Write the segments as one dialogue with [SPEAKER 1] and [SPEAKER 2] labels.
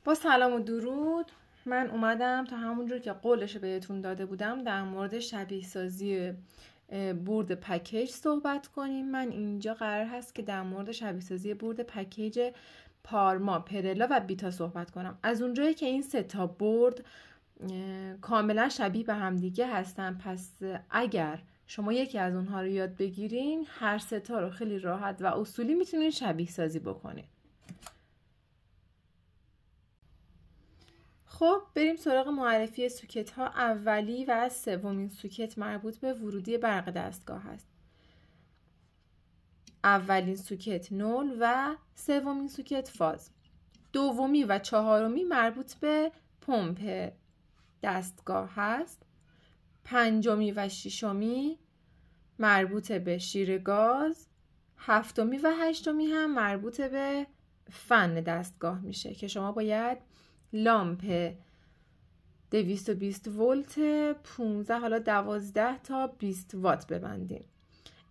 [SPEAKER 1] با سلام و درود. من اومدم تا همونجور که قولش بهتون داده بودم در مورد شبیه سازی بورد پکیج صحبت کنیم. من اینجا قرار هست که در مورد شبیه سازی بورد پکیج پارما، پرلا و بیتا صحبت کنم. از اونجایی که این سه تا بورد کاملا شبیه به هم دیگه هستن، پس اگر شما یکی از اونها رو یاد بگیرین، هر سه تا رو خیلی راحت و اصولی میتونین شبیه سازی بکنین. خب بریم سراغ معرفی سوکت ها. اولی و سومین سوکت مربوط به ورودی برق دستگاه است. اولین سوکت نول و سومین سوکت فاز. دومی و چهارمی مربوط به پمپ دستگاه هست. پنجمی و ششمی مربوط به شیر گاز. هفتمی و هشتمی هم مربوط به فن دستگاه میشه که شما باید لامپ 220 ولت 15 حالا 12 تا 20 وات ببندیم.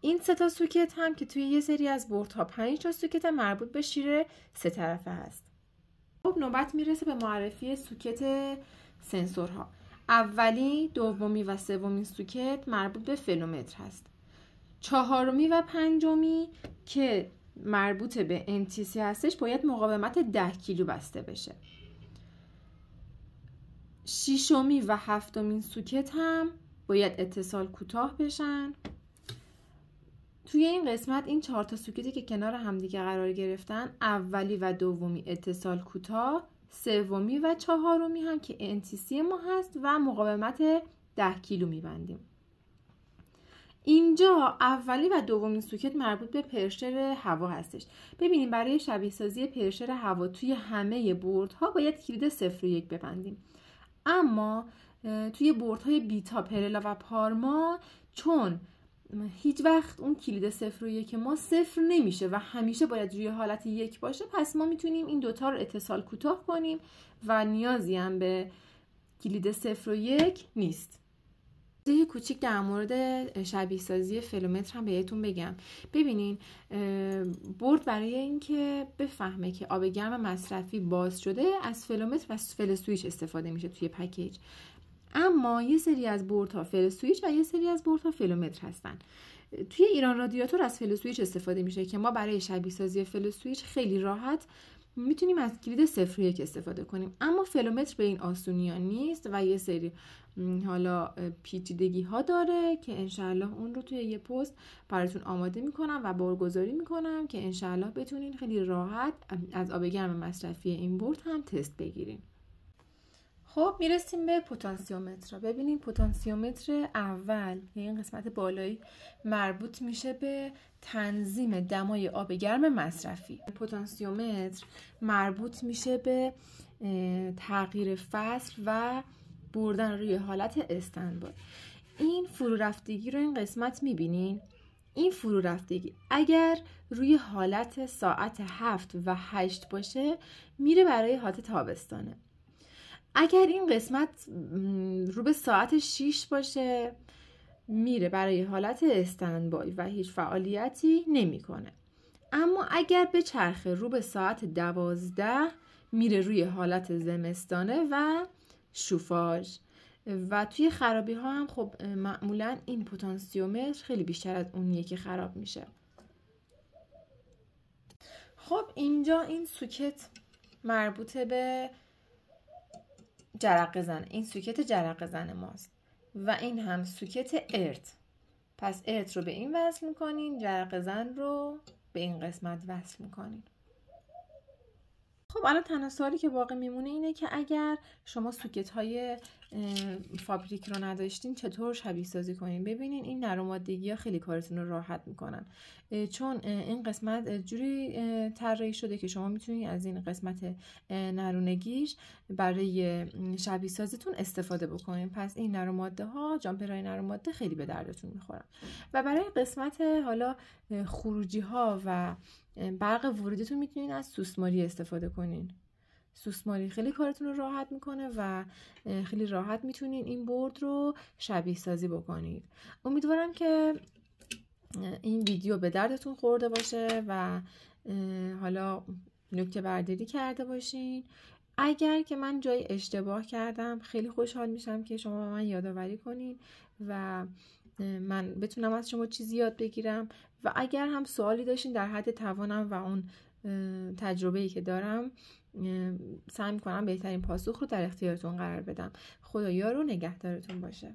[SPEAKER 1] این سه تا سوکت هم که توی یه سری از بوردها 5 تا سوکت مربوط به شیر سه طرفه هست. خب نوبت میرسه به معرفی سوکت سنسورها. اولی، دومی و سومین سوکت مربوط به فلومتر هست. چهارمی و پنجمی که مربوط به NTC هستش باید مقاومت 10 کیلو بسته بشه. ششمی و هفتمین سوکت هم باید اتصال کوتاه بشن. توی این قسمت این 4 تا سوکتی که کنار همدیگه قرار گرفتن، اولی و دومی اتصال کوتاه، سومی و چهارمی هم که NTC ما هست و مقاومت 10 کیلو میبندیم. اینجا اولی و دومین سوکت مربوط به پرشر هوا هستش. ببینیم برای شبیه سازی پرشر هوا توی همه بوردها باید کلید 0 و 1 ببندیم. اما توی بوردهای بیتا، پرلا و پارما چون هیچ وقت اون کلید 0 و 1 ما 0 نمیشه و همیشه باید روی حالت 1 باشه، پس ما میتونیم این دوتا رو اتصال کوتاه کنیم و نیازی هم به کلید 0 و 1 نیست. یه کوچیک در مورد شبیه سازی فلومتر هم بهتون بگم. ببینین بورد برای اینکه بفهمه که آب گرم مصرفی باز شده از فلومتر و فل سویچ استفاده میشه توی پکیج. اما یه سری از بوردها فل سویچ و یه سری از بوردها فلومتر هستن. توی ایران رادیاتور از فل سویچ استفاده میشه که ما برای شبیه سازی فل سویچ خیلی راحت میتونیم از کلید 0 و 1 استفاده کنیم. اما فلومتر به این آسونی ها نیست و یه سری حالا پیچیدگی ها داره که انشالله اون رو توی یه پست براتون آماده میکنم و بارگذاری میکنم که انشالله بتونین خیلی راحت از آب گرم مصرفی این بورد هم تست بگیرین. خب میرسیم به پتانسیومتر. ببینین پتانسیومتر اول این قسمت بالایی مربوط میشه به تنظیم دمای آب گرم مصرفی. پتانسیومتر مربوط میشه به تغییر فصل و بردن روی حالت استندبای. این فرو رفتگی رو این قسمت میبینین. این فرو رفتگی اگر روی حالت ساعت 7 و 8 باشه میره برای حالت تابستانه. اگر این قسمت رو به ساعت 6 باشه میره برای حالت استندبای و هیچ فعالیتی نمیکنه. اما اگر به چرخه رو به ساعت 12 میره روی حالت زمستانه و شوفاژ. و توی خرابی ها هم خب معمولا این پتانسیومتر خیلی بیشتر از اونیه که خراب میشه. خب اینجا این سوکت مربوط به جرقه زن، این سوکت جرقه زن ماست و این هم سوکت ارت. پس ارت رو به این وصل میکنین، جرقه زن رو به این قسمت وصل میکنین. خب الان تنها سوالی که باقی میمونه اینه که اگر شما سوکت های فابریک رو نداشتین چطور شبیه سازی کنین. ببینین این نرمادگی ها خیلی کارتون رو راحت میکنن، چون این قسمت جوری طراحی شده که شما میتونید از این قسمت نرونگیش برای شبیه سازیتون استفاده بکنین. پس این نروماده ها، جامپرهای نروماده خیلی به دردتون میخورن. و برای قسمت حالا خروجی ها و برق ورودیتون میتونین از سوسماری استفاده کنین. سوسماری خیلی کارتون رو راحت میکنه و خیلی راحت میتونین این بورد رو شبیه سازی بکنید. امیدوارم که این ویدیو به دردتون خورده باشه و حالا نکته برداری کرده باشین. اگر که من جای اشتباه کردم خیلی خوشحال میشم که شما به من یادآوری کنین و من بتونم از شما چیزی یاد بگیرم و اگر هم سوالی داشتین در حد توانم و اون تجربه‌ای که دارم سعی می‌کنم بهترین پاسخ رو در اختیارتون قرار بدم. خدا یار و نگهدارتون باشه.